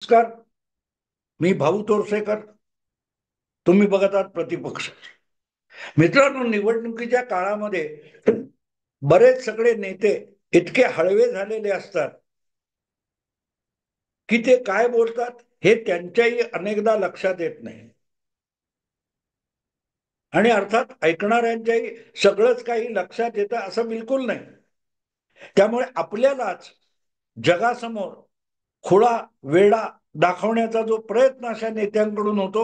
नमस्कार. मी भाऊ तोरसेकर. तुम्ही बघत आहात प्रतिपक्ष. मित्रांनो, निवडणुकीच्या काळामध्ये बरेच सगळे नेते इतके हळवे झालेले असतात की ते काय बोलतात हे त्यांच्याही अनेकदा लक्षात येत नाही. आणि अर्थात ऐकणाऱ्यांच्याही सगळंच काही लक्षात येतं असं बिलकुल नाही. त्यामुळे आपल्यालाच जगासमोर खुळा वेडा दाखवण्याचा जो प्रयत्न अशा नेत्यांकडून होतो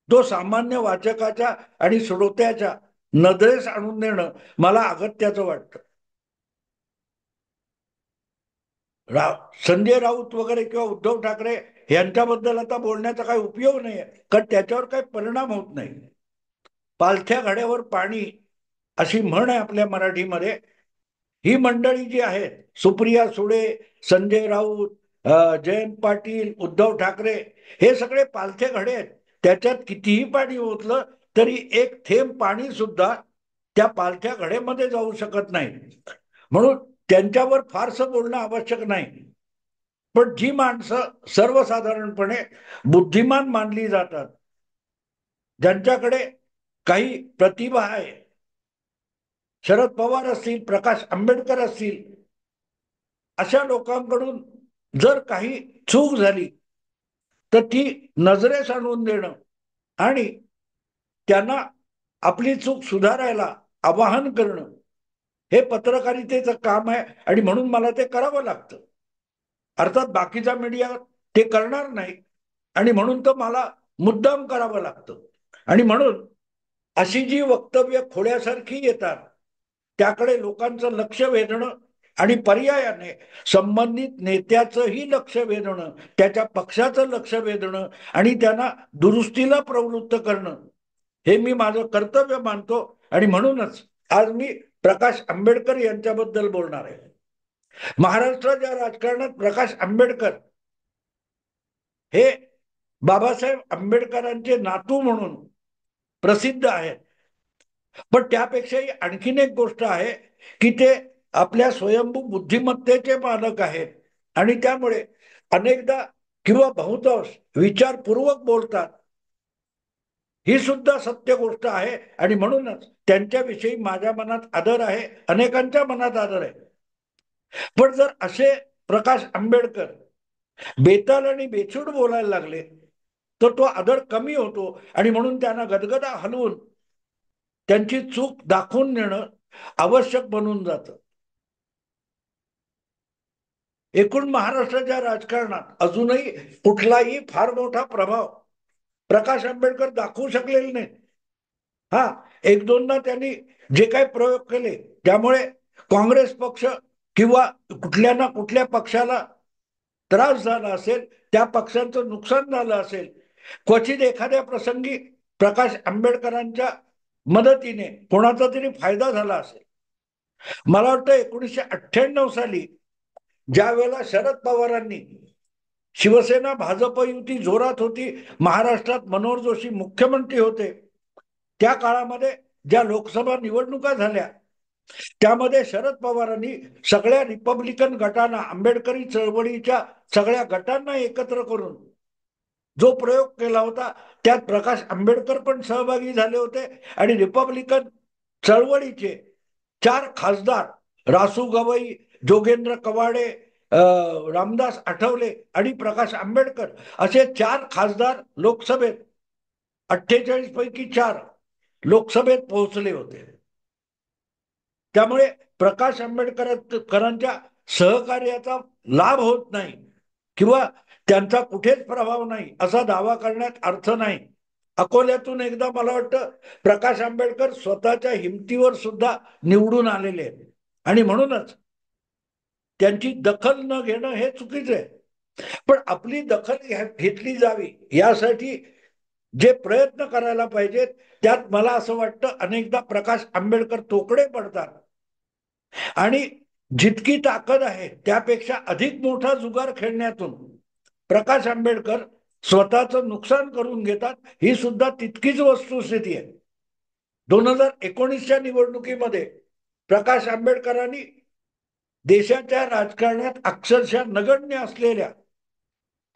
तो सामान्य वाचकाच्या आणि श्रोत्याच्या नजरेस आणून देणं मला अगत्याचं वाटतं. संजय राऊत वगैरे किंवा उद्धव ठाकरे यांच्याबद्दल आता बोलण्याचा काही उपयोग नाही, कारण त्याच्यावर काही परिणाम होत नाही. पालथ्या घड्यावर पाणी अशी म्हण आहे आपल्या मराठीमध्ये. ही मंडळी जी आहेत, सुप्रिया सुळे, संजय राऊत, जयंत पाटील, उद्धव ठाकरे, हे सगळे पालथे घडे आहेत. त्याच्यात कितीही पाणी ओतलं तरी एक थेंब पाणी सुद्धा त्या पालथ्या घड्यामध्ये जाऊ शकत नाही. म्हणून त्यांच्यावर फारसं बोलणं आवश्यक नाही. पण जी माणसं सर्वसाधारणपणे बुद्धिमान मानली जातात, ज्यांच्याकडे काही प्रतिभा आहे, शरद पवार असतील, प्रकाश आंबेडकर असतील, अशा लोकांकडून जर काही चूक झाली तर ती नजरेस आणून देणं आणि त्यांना आपली चूक सुधारायला आवाहन करणं हे पत्रकारितेचं काम आहे. आणि म्हणून मला ते करावं लागतं. अर्थात बाकीचा मीडिया ते करणार नाही आणि म्हणून तर मला मुद्दाम करावं लागतं. आणि म्हणून अशी जी वक्तव्य खोड्यासारखी येतात त्याकडे लोकांचं लक्ष वेधणं आणि पर्यायाने संबंधित नेत्याचंही लक्ष वेधणं, त्याच्या पक्षाचं लक्ष वेधणं आणि त्यांना दुरुस्तीला प्रवृत्त करणं हे मी माझं कर्तव्य मानतो. आणि म्हणूनच आज मी प्रकाश आंबेडकर यांच्याबद्दल बोलणार आहे. महाराष्ट्राच्या राजकारणात प्रकाश आंबेडकर हे बाबासाहेब आंबेडकरांचे नातू म्हणून प्रसिद्ध आहेत. पण त्यापेक्षाही आणखीन एक गोष्ट आहे की ते आपल्या स्वयंभू बुद्धिमत्तेचे मालक आहेत आणि त्यामुळे अनेकदा किंवा बहुतांश विचारपूर्वक बोलतात. ही सुद्धा सत्य गोष्ट आहे आणि म्हणूनच त्यांच्याविषयी माझ्या मनात आदर आहे, अनेकांच्या मनात आदर आहे. पण जर असे प्रकाश आंबेडकर बेताल आणि बेछूट बोलायला लागले तर तो आदर कमी होतो आणि म्हणून त्यांना गदगदा हलवून त्यांची चूक दाखवून देणं आवश्यक बनून जातं. एकूण महाराष्ट्राच्या राजकारणात अजूनही कुठलाही फार मोठा प्रभाव प्रकाश आंबेडकर दाखवू शकलेले नाही. हा, एक दोनदा त्यांनी जे काही प्रयोग केले त्यामुळे काँग्रेस पक्ष किंवा कुठल्या ना कुठल्या पक्षाला त्रास झाला असेल, त्या पक्षांचं नुकसान झालं असेल. क्वचित एखाद्या प्रसंगी प्रकाश आंबेडकरांच्या मदतीने कोणाचा तरी फायदा झाला असेल. मला वाटतं 1998 साली ज्या वेळेला शरद पवारांनी, शिवसेना भाजप युती जोरात होती, महाराष्ट्रात मनोहर जोशी मुख्यमंत्री होते, त्या काळामध्ये ज्या लोकसभा निवडणुका झाल्या त्यामध्ये शरद पवारांनी सगळ्या रिपब्लिकन गटांना, आंबेडकरी चळवळीच्या सगळ्या गटांना एकत्र करून जो प्रयोग केला होता त्यात प्रकाश आंबेडकर पण सहभागी झाले होते. आणि रिपब्लिकन चळवळीचे 4 खासदार रासू गवई, जोगेंद्र कवाडे, रामदास आठवले आणि प्रकाश आंबेडकर असे 4 खासदार लोकसभेत 48 पैकी 4 लोकसभेत पोहोचले होते. त्यामुळे प्रकाश आंबेडकरांच्या सहकार्याचा लाभ होत नाही किंवा त्यांचा कुठेच प्रभाव नाही असा दावा करण्यात अर्थ नाही. अकोल्यातून एकदा मला वाटतं प्रकाश आंबेडकर स्वतःच्या हिमतीवर सुद्धा निवडून आलेले आहेत आणि म्हणूनच त्यांची दखल न घेणं हे चुकीचं आहे. पण आपली दखल घेतली जावी यासाठी जे प्रयत्न करायला पाहिजेत त्यात मला असं वाटतं अनेकदा प्रकाश आंबेडकर तोकडे पडतात आणि जितकी ताकद आहे त्यापेक्षा अधिक मोठा जुगार खेळण्यातून प्रकाश आंबेडकर स्वतःचं नुकसान करून घेतात. ही सुद्धा तितकीच वस्तुस्थिती आहे. 2019च्या निवडणुकीमध्ये प्रकाश आंबेडकरांनी देशाच्या राजकारणात अक्षरशः नगण्य असलेल्या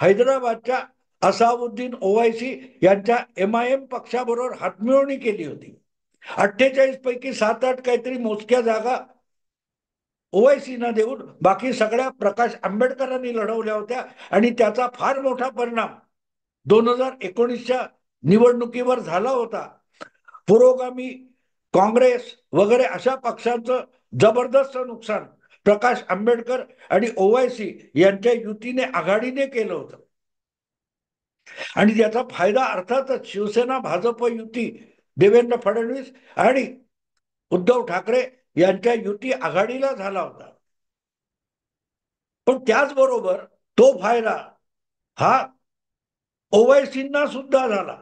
हैदराबादच्या असावुद्दीन ओवैसी यांच्या MIM पक्षाबरोबर हातमिळवणी केली होती. 48 पैकी 7-8 काहीतरी मोजक्या जागा ओवैसीना देऊन बाकी सगळ्या प्रकाश आंबेडकरांनी लढवल्या होत्या आणि त्याचा फार मोठा परिणाम 2019च्या निवडणुकीवर झाला होता. पुरोगामी काँग्रेस वगैरे अशा पक्षांचं जबरदस्त नुकसान प्रकाश आंबेडकर आणि ओवैसी यांच्या युतीने आघाडीने केलं होतं. आणि त्याचा फायदा अर्थातच शिवसेना भाजप युती, देवेंद्र फडणवीस आणि उद्धव ठाकरे यांच्या युती आघाडीला झाला होता. पण त्याचबरोबर तो फायदा हा ओवैसींना सुद्धा झाला.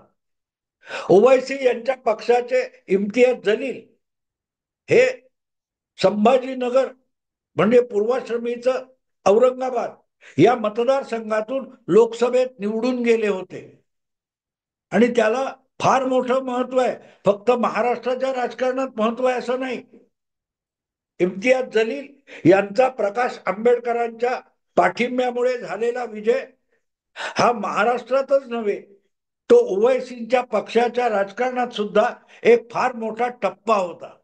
ओवैसी यांच्या पक्षाचे इम्तियाज जलील हे संभाजीनगर म्हणजे पूर्वाश्रमीचं औरंगाबाद या मतदारसंघातून लोकसभेत निवडून गेले होते आणि त्याला फार मोठं महत्व आहे. फक्त महाराष्ट्राच्या राजकारणात महत्व आहे असं नाही. इम्तियाज जलील यांचा प्रकाश आंबेडकरांच्या पाठिंब्यामुळे झालेला विजय हा महाराष्ट्रातच नव्हे, तो ओवैसींच्या पक्षाच्या राजकारणात सुद्धा एक फार मोठा टप्पा होता.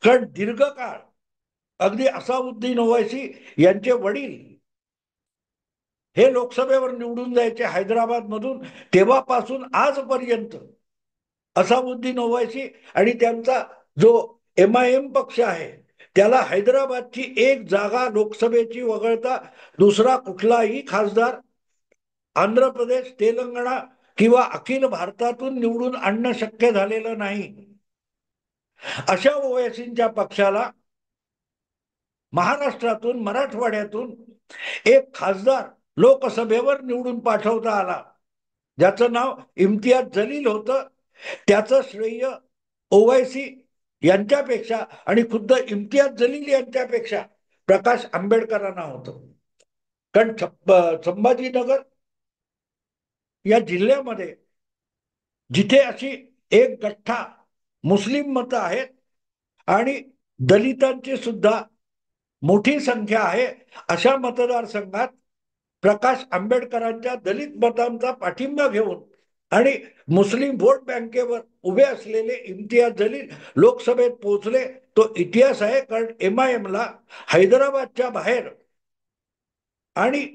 कारण दीर्घकाळ अगदी असावुद्दीन ओवैसी यांचे वडील हे लोकसभेवर निवडून जायचे हैदराबाद मधून. तेव्हापासून आजपर्यंत असावुद्दीन ओवैसी आणि त्यांचा जो MIM पक्ष आहे त्याला हैदराबादची एक जागा लोकसभेची वगळता दुसरा कुठलाही खासदार आंध्र प्रदेश, तेलंगणा किंवा अखिल भारतातून निवडून आणणं शक्य झालेलं नाही. अशा ओवैसींच्या पक्षाला महाराष्ट्रातून, मराठवाड्यातून एक खासदार लोकसभेवर निवडून पाठवता आला, ज्याचं नाव इम्तियाज जलील होतं. त्याचं श्रेय ओवैसी यांच्यापेक्षा आणि खुद्द इम्तियाज जलील यांच्यापेक्षा प्रकाश आंबेडकरांना होतं. कारण संभाजीनगर या जिल्ह्यामध्ये जिथे अशी एक गठ्ठा मुस्लिम मतं आहेत आणि दलितांची सुद्धा मोठी संख्या आहे, अशा मतदारसंघात प्रकाश आंबेडकरांच्या दलित मतांचा पाठिंबा घेऊन आणि मुस्लिम व्होट बँकेवर उभे असलेले इम्तियाज जलील लोकसभेत पोहोचले. तो इतिहास आहे. कारण MIMला हैदराबादच्या बाहेर आणि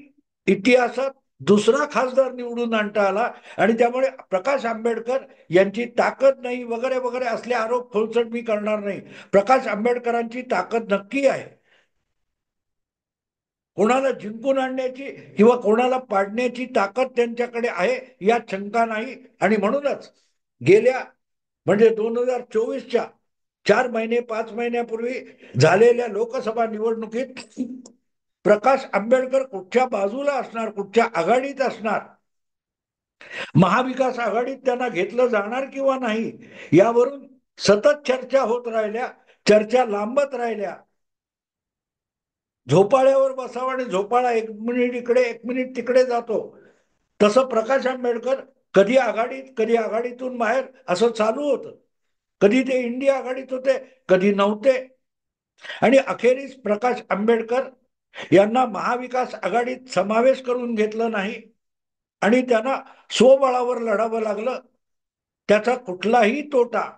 इतिहासात दुसरा खासदार निवडून आणता आला आणि त्यामुळे प्रकाश आंबेडकर यांची ताकद नाही वगैरे वगैरे असले आरोप खोलसट मी करणार नाही. प्रकाश आंबेडकरांची ताकद नक्की आहे. कोणाला जिंकून आणण्याची किंवा कोणाला पाडण्याची ताकद त्यांच्याकडे आहे यात शंका नाही. आणि म्हणूनच गेल्या म्हणजे 2024च्या 4 महिने 5 महिन्यापूर्वी झालेल्या लोकसभा निवडणुकीत प्रकाश आंबेडकर कुठच्या बाजूला असणार, कुठच्या आघाडीत असणार, महाविकास आघाडीत त्यांना घेतलं जाणार किंवा नाही यावरून सतत चर्चा होत राहिल्या. चर्चा लांबत राहिल्या. झोपाळ्यावर बसावं आणि झोपाळा 1 मिनिट इकडे 1 मिनिट तिकडे जातो, तसं प्रकाश आंबेडकर कधी आघाडीत कधी आघाडीतून बाहेर असं चालू होतं. कधी ते इंडिया आघाडीत होते, कधी नव्हते. आणि अखेरीस प्रकाश आंबेडकर यांना महाविकास आघाडीत समावेश करून घेतलं नाही आणि त्यांना स्वबळावर लढावं लागलं. त्याचा कुठलाही तोटा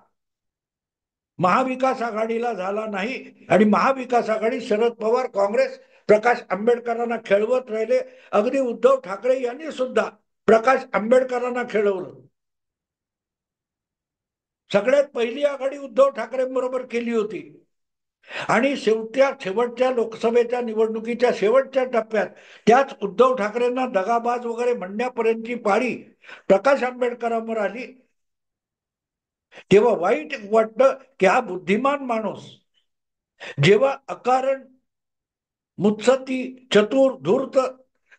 महाविकास आघाडीला झाला नाही आणि महाविकास आघाडी शरद पवार, काँग्रेस प्रकाश आंबेडकरांना खेळवत राहिले. अगदी उद्धव ठाकरे यांनी सुद्धा प्रकाश आंबेडकरांना खेळवलं. सगळ्यात पहिली आघाडी उद्धव ठाकरेंबरोबर केली होती आणि शेवटच्या लोकसभेच्या निवडणुकीच्या शेवटच्या टप्प्यात त्याच उद्धव ठाकरेंना दगाबाज वगैरे म्हणण्यापर्यंतची पाळी प्रकाश आंबेडकरांवर आली. तेव्हा वाईट वाटतं की हा बुद्धिमान माणूस जेव्हा अकारण मुत्सद्दी, चतुर, धूर्त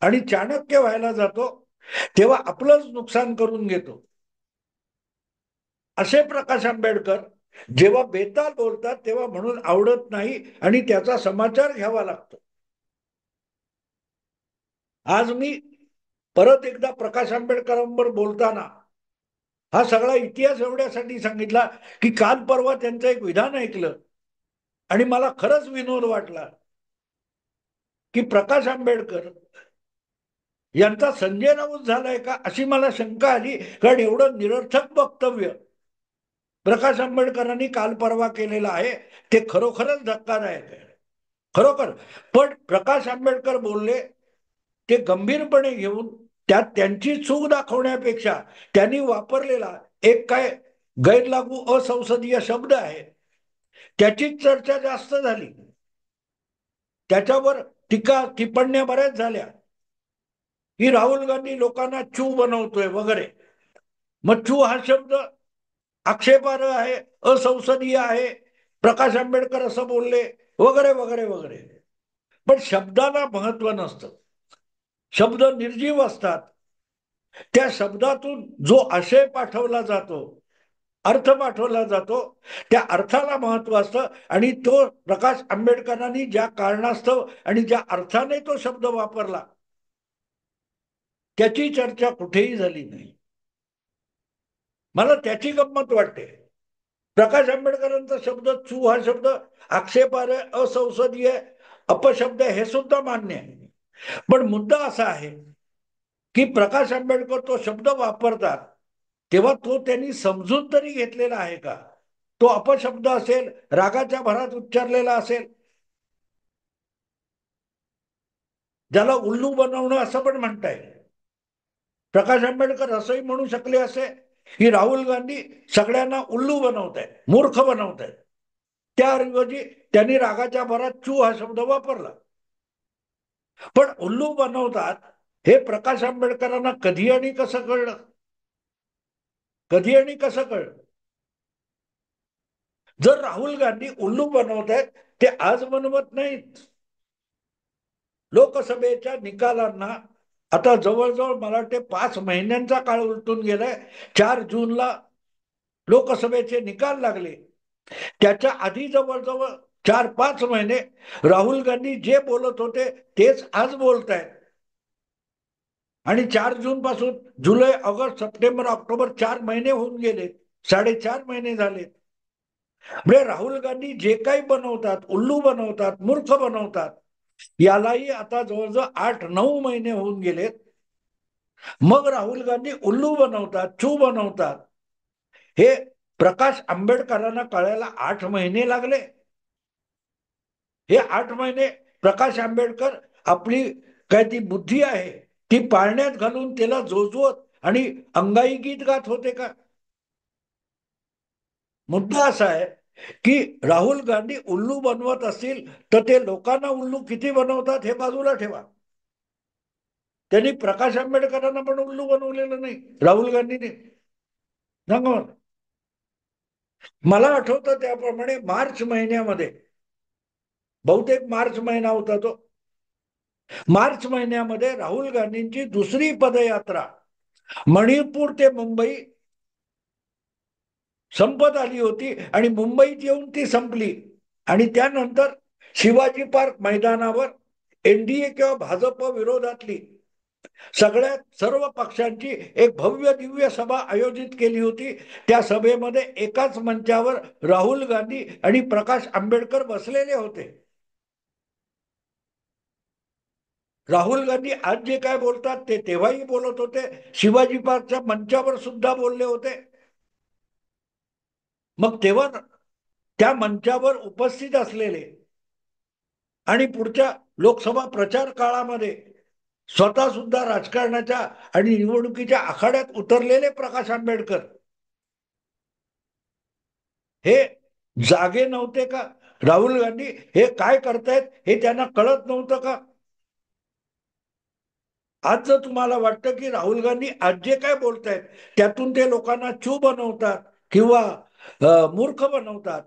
आणि चाणक्य व्हायला जातो तेव्हा आपलंच नुकसान करून घेतो. असे प्रकाश आंबेडकर जेव्हा बेताल बोलतात तेव्हा म्हणून आवडत नाही आणि त्याचा समाचार घ्यावा लागतो. आज मी परत एकदा प्रकाश आंबेडकरांवर बोलताना हा सगळा इतिहास एवढ्यासाठी सांगितला की काल परवा त्यांचं एक विधान ऐकलं आणि मला खरंच विनोद वाटला की प्रकाश आंबेडकर यांचा संजय राऊत झालाय का अशी मला शंका आली, कारण एवढं निरर्थक वक्तव्य प्रकाश आंबेडकरांनी काल परवा केलेलं आहे ते खरोखरच धक्कादायक आहे, खरोखर. पण प्रकाश आंबेडकर बोलले ते गंभीरपणे घेऊन त्यात त्यांची चूक दाखवण्यापेक्षा त्यांनी वापरलेला एक काय गैरलागू असंसदीय शब्द आहे त्याचीच चर्चा जास्त झाली, त्याच्यावर टीका टिप्पण्या बऱ्याच झाल्या की राहुल गांधी लोकांना चू बनवतोय वगैरे. मग चू हा शब्द आक्षेपार्ह आहे, असंसदीय आहे, प्रकाश आंबेडकर असं बोलले वगैरे वगैरे वगैरे. पण शब्दाला महत्व नसतं, शब्द निर्जीव असतात. त्या शब्दातून जो आशय पाठवला जातो, अर्थ पाठवला जातो, त्या अर्थाला महत्व असतं. आणि तो प्रकाश आंबेडकरांनी ज्या कारणास्तव आणि ज्या अर्थाने तो शब्द वापरला त्याची चर्चा कुठेही झाली नाही. मला त्याची गंमत वाटते. प्रकाश आंबेडकरांचा शब्द चू हा शब्द आक्षेपार्ह, असंसदीय, अपशब्द हे सुद्धा मान्य आहे. पण मुद्दा असा आहे की प्रकाश आंबेडकर तो शब्द वापरतात तेव्हा तो त्यांनी समजून तरी घेतलेला आहे का? तो अपशब्द असेल, रागाच्या भरात उच्चारलेला असेल, ज्याला उल्लू बनवणं असं पण म्हणता येईल. प्रकाश आंबेडकर असंही म्हणू शकले असे की राहुल गांधी सगळ्यांना उल्लू बनवत आहेत, मूर्ख बनवत आहेत. त्याऐवजी त्यांनी रागाच्या भरात चू हा शब्द वापरला. पण उल्लू बनवतात हे प्रकाश आंबेडकरांना कधी आणि कसं कळलं? कधी आणि कसं कळलं? जर राहुल गांधी उल्लू बनवत आहेत ते आज बनवत नाहीत. लोकसभेच्या निकालांना आता जवळजवळ मला वाटते 5 महिन्यांचा काळ उलटून गेलाय. 4 जूनला लोकसभेचे निकाल लागले. त्याच्या आधी जवळजवळ 4-5 महिने राहुल गांधी जे बोलत होते तेच आज बोलत आहेत. आणि 4 जून पासून जुलै, ऑगस्ट, सप्टेंबर, ऑक्टोबर 4 महिने होऊन गेले, 4.5 महिने झाले. म्हणजे राहुल गांधी जे काही बनवतात, उल्लू बनवतात, मूर्ख बनवतात, यालाही आता जवळजवळ 8-9 महिने होऊन गेलेत. मग राहुल गांधी उल्लू बनवतात, चू बनवतात, हे प्रकाश आंबेडकरांना कळायला 8 महिने लागले. हे 8 महिने प्रकाश आंबेडकर आपली काय ती बुद्धी आहे ती पाळण्यात घालून त्याला जोजवत आणि अंगाई गीत गात होते का? मुद्दा असा आहे की राहुल गांधी उल्लू बनवत असतील तर ते लोकांना उल्लू किती बनवतात हे बाजूला ठेवा. त्यांनी प्रकाश आंबेडकरांना पण उल्लू बनवलेलं नाही राहुल गांधीने. सांगा मला आठवतं त्याप्रमाणे मार्च महिन्यामध्ये, बहुतेक मार्च महिना होता तो, मार्च महिन्यामध्ये राहुल गांधींची दुसरी पदयात्रा मणिपूर ते मुंबई संपत आली होती आणि मुंबईत येऊन ती संपली. आणि त्यानंतर शिवाजी पार्क मैदानावर एनडीए किंवा भाजप विरोधातली सगळ्यात सर्व पक्षांची एक भव्य दिव्य सभा आयोजित केली होती. त्या सभेमध्ये एकाच मंचावर राहुल गांधी आणि प्रकाश आंबेडकर बसलेले होते. राहुल गांधी आज जे काय बोलतात ते तेव्हाही बोलत होते, शिवाजी पार्कच्या मंचावर सुद्धा बोलले होते. मग तेव्हा त्या मंचावर उपस्थित असलेले आणि पुढच्या लोकसभा प्रचार काळामध्ये स्वतः सुद्धा राजकारणाच्या आणि निवडणुकीच्या आखाड्यात उतरलेले प्रकाश आंबेडकर हे जागे नव्हते का? राहुल गांधी हे काय करतायत हे त्यांना कळत नव्हतं का? आज जर तुम्हाला वाटतं की राहुल गांधी आज जे काय बोलतायत त्यातून ते लोकांना चू बनवतात किंवा मूर्ख बनवतात,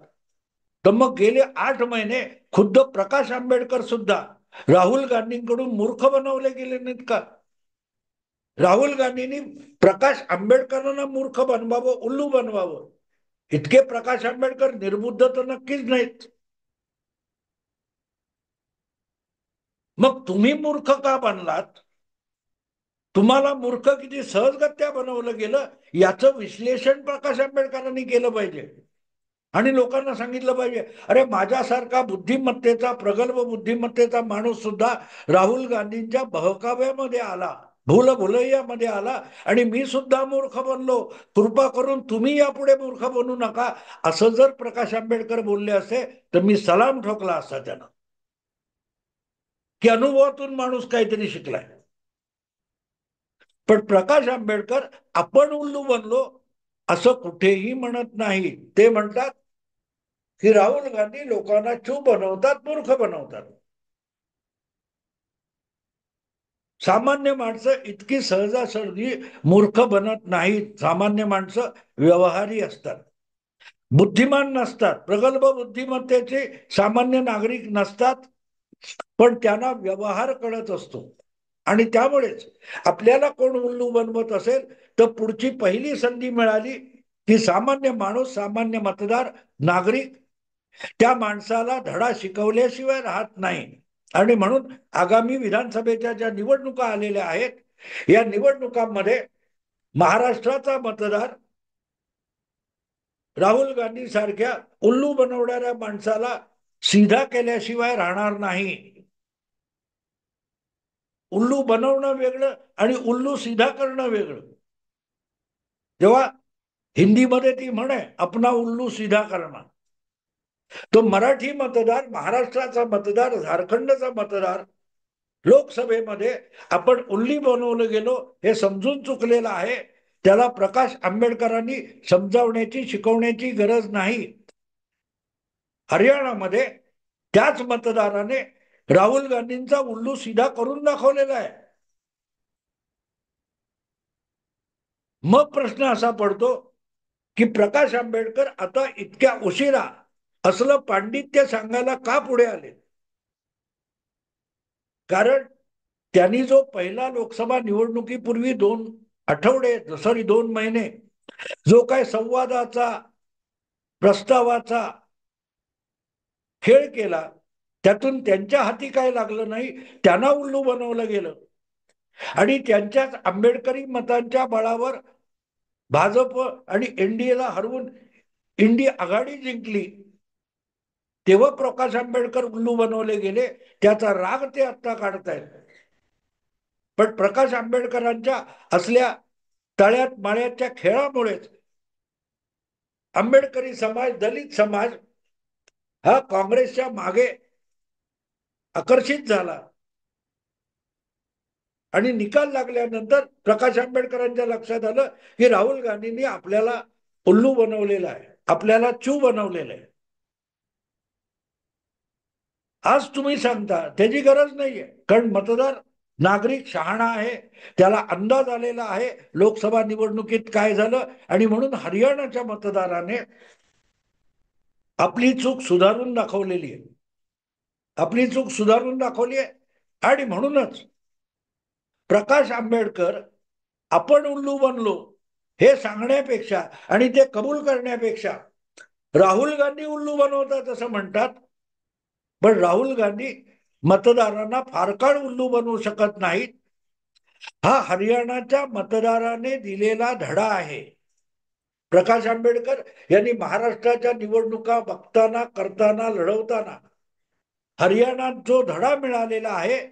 तर मग गेले 8 महिने खुद्द प्रकाश आंबेडकर सुद्धा राहुल गांधींकडून मूर्ख बनवले गेले नाहीत का? राहुल गांधींनी प्रकाश आंबेडकरांना मूर्ख बनवावं, उल्लू बनवावं, इतके प्रकाश आंबेडकर निर्बुद्ध तर नक्कीच नाहीत. मग तुम्ही मूर्ख का बनलात? तुम्हाला मूर्ख किती सहजगत्या बनवलं गेलं याचं विश्लेषण प्रकाश आंबेडकरांनी केलं पाहिजे. आणि लोकांना सांगितलं पाहिजे, अरे माझ्यासारखा बुद्धिमत्तेचा, प्रगल्भ बुद्धिमत्तेचा माणूस सुद्धा राहुल गांधींच्या बहकाव्यामध्ये आला भूल भुलैयामध्ये आला आणि मी सुद्धा मूर्ख बनलो, कृपा करून तुम्ही यापुढे मूर्ख बनू नका, असं जर प्रकाश आंबेडकर बोलले असते तर मी सलाम ठोकला असता त्यांना, की अनुभवातून माणूस काहीतरी शिकलाय. पण प्रकाश आंबेडकर आपण उल्लू बनलो असं कुठेही म्हणत नाही. ते म्हणतात की राहुल गांधी लोकांना चूप बनवतात, मूर्ख बनवतात. सामान्य माणसं इतकी सहजासहजी मूर्ख बनत नाहीत. सामान्य माणसं व्यवहारी असतात, बुद्धिमान नसतात. प्रगल्भ बुद्धिमत्तेचे सामान्य नागरिक नसतात, पण त्यांना व्यवहार कळत असतो. आणि त्यामुळेच आपल्याला कोण उल्लू बनवत असेल तर पुढची पहिली संधी मिळाली की सामान्य माणूस, सामान्य मतदार, नागरिक त्या माणसाला धडा शिकवल्याशिवाय राहत नाही. आणि म्हणून आगामी विधानसभेच्या ज्या निवडणुका आलेल्या आहेत या निवडणुकांमध्ये महाराष्ट्राचा मतदार राहुल गांधी सारख्या उल्लू बनवणाऱ्या माणसाला सीधा केल्याशिवाय राहणार नाही. उल्लू बनवणं वेगळं आणि उल्लू सीधा करणं वेगळं. जेव्हा हिंदीमध्ये ती म्हणे अपना उल्लू सीधा करना, तो मराठी मतदार, महाराष्ट्राचा मतदार, झारखंडचा मतदार लोकसभेमध्ये आपण उल्ली बनवलं गेलो हे समजून चुकलेलं आहे. त्याला प्रकाश आंबेडकरांनी समजावण्याची, शिकवण्याची गरज नाही. हरियाणामध्ये त्याच मतदाराने राहुल गांधींचा उल्लू सीधा करून दाखवलेला आहे. मग प्रश्न असा पडतो की प्रकाश आंबेडकर आता इतक्या उशिरा असलं पांडित्य सांगायला का पुढे आले? कारण त्यांनी जो पहिला लोकसभा निवडणुकीपूर्वी 2 आठवडे, सॉरी 2 महिने जो काय संवादाचा, प्रस्तावाचा खेळ केला, त्यातून त्यांच्या हाती काय लागलं नाही, त्यांना उल्लू बनवलं गेलं. आणि त्यांच्याच आंबेडकरी मतांच्या बळावर भाजप आणि एनडीएला हरवून इंडी आघाडी जिंकली. तेव्हा प्रकाश आंबेडकर उल्लू बनवले गेले. त्याचा राग ते आता काढतायत. पण प्रकाश आंबेडकरांच्या असल्या तळ्यात माळ्याच्या खेळामुळेच आंबेडकरी समाज, दलित समाज हा काँग्रेसच्या मागे आकर्षित झाला. आणि निकाल लागल्यानंतर प्रकाश आंबेडकरांच्या लक्षात आलं की राहुल गांधींनी आपल्याला उल्लू बनवलेला आहे, आपल्याला चू बनवलेलं आहे. आज तुम्ही सांगता त्याची गरज नाहीये, कारण मतदार, नागरिक शहाणा आहे, त्याला अंदाज आलेला आहे लोकसभा निवडणुकीत काय झालं. आणि म्हणून हरियाणाच्या मतदाराने आपली चूक सुधारून दाखवलेली आहे, आपली चूक सुधारून दाखवली आहे. आणि म्हणूनच प्रकाश आंबेडकर आपण उल्लू बनलो हे सांगण्यापेक्षा आणि ते कबूल करण्यापेक्षा राहुल गांधी उल्लू बनवतात असं म्हणतात. पण राहुल गांधी मतदारांना फार काळ उल्लू बनवू शकत नाहीत. हा हरियाणाच्या मतदाराने दिलेला धडा आहे. प्रकाश आंबेडकर यांनी महाराष्ट्राच्या निवडणुका बघताना, करताना, लढवताना हरियाणात जो धडा मिळालेला आहे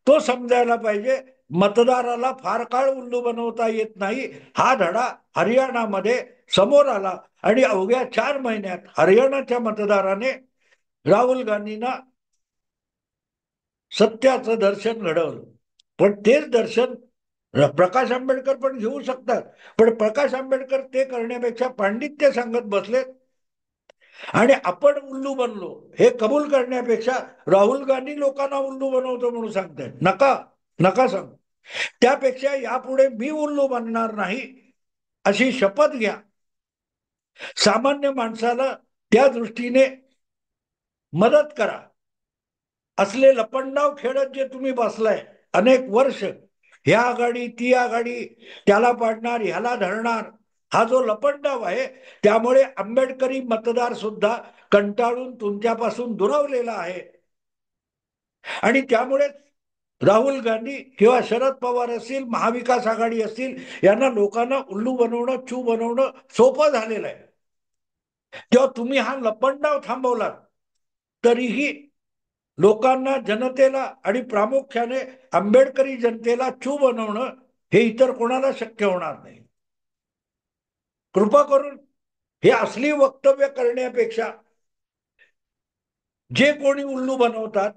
तो समजायला पाहिजे. मतदाराला फार काळ उल्लू बनवता येत नाही, हा धडा हरियाणामध्ये समोर आला. आणि अवघ्या 4 महिन्यात हरियाणाच्या मतदाराने राहुल गांधींना सत्याचं दर्शन घडवलं. पण तेच दर्शन प्रकाश आंबेडकर पण घेऊ शकतात. पण प्रकाश आंबेडकर ते करण्यापेक्षा पांडित्य सांगत बसलेत. आणि आपण उल्लू बनलो हे कबूल करण्यापेक्षा राहुल गांधी लोकांना उल्लू बनवतो म्हणून सांगतायत. नका, नका सांग. त्यापेक्षा यापुढे मी उल्लू बनणार नाही अशी शपथ घ्या. सामान्य माणसाला त्या दृष्टीने मदत करा. असले लपंडाव खेळत जे तुम्ही बसलाय अनेक वर्ष, ह्या आघाडी, ती आघाडी, त्याला पाडणार, ह्याला धरणार, हा जो लपंडाव आहे त्यामुळे आंबेडकरी मतदार सुद्धा कंटाळून तुमच्यापासून दुरावलेला आहे. आणि त्यामुळे राहुल गांधी किंवा शरद पवार असतील, महाविकास आघाडी असतील, यांना लोकांना उल्लू बनवणं, चू बनवणं सोपं झालेलं आहे. तेव्हा तुम्ही हा लपंडाव थांबवला तरीही लोकांना, जनतेला आणि प्रामुख्याने आंबेडकरी जनतेला चू बनवणं हे इतर कोणाला शक्य होणार नाही. कृपा करून हे असली वक्तव्य करण्यापेक्षा जे कोणी उल्लू बनवतात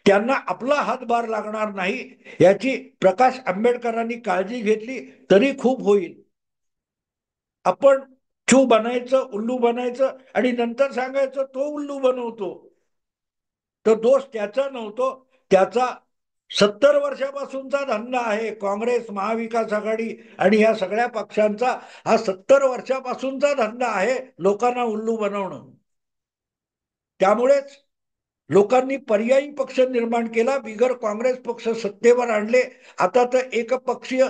त्यांना आपला हातभार लागणार नाही याची प्रकाश आंबेडकरांनी काळजी घेतली तरी खूप होईल. आपण चू बनायचं, उल्लू बनायचं आणि नंतर सांगायचं तो उल्लू बनवतो, तर दोष त्याचा नव्हतो, त्याचा 70 वर्षापासूनचा धंदा आहे. काँग्रेस, महाविकास आघाडी आणि या सगळ्या पक्षांचा हा 70 वर्षापासूनचा धंदा आहे लोकांना उल्लू बनवणं. त्यामुळेच लोकांनी पर्यायी पक्ष निर्माण केला, बिगर काँग्रेस पक्ष सत्तेवर आणले. आता तर एकपक्षीय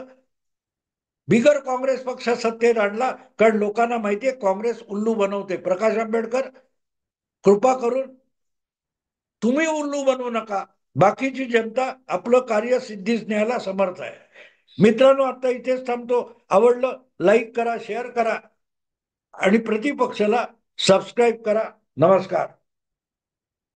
बिगर काँग्रेस पक्ष सत्तेत आणला, कारण लोकांना माहितीये काँग्रेस उल्लू बनवते. प्रकाश आंबेडकर, कृपा करून तुम्ही उल्लू बनवू नका. बाकीची जनता आपलं कार्य सिद्धीस न्यायला समर्थ आहे. मित्रांनो, आता इथेच थांबतो. आवडलं लाईक करा, शेअर करा आणि प्रतिपक्षाला सबस्क्राईब करा. नमस्कार.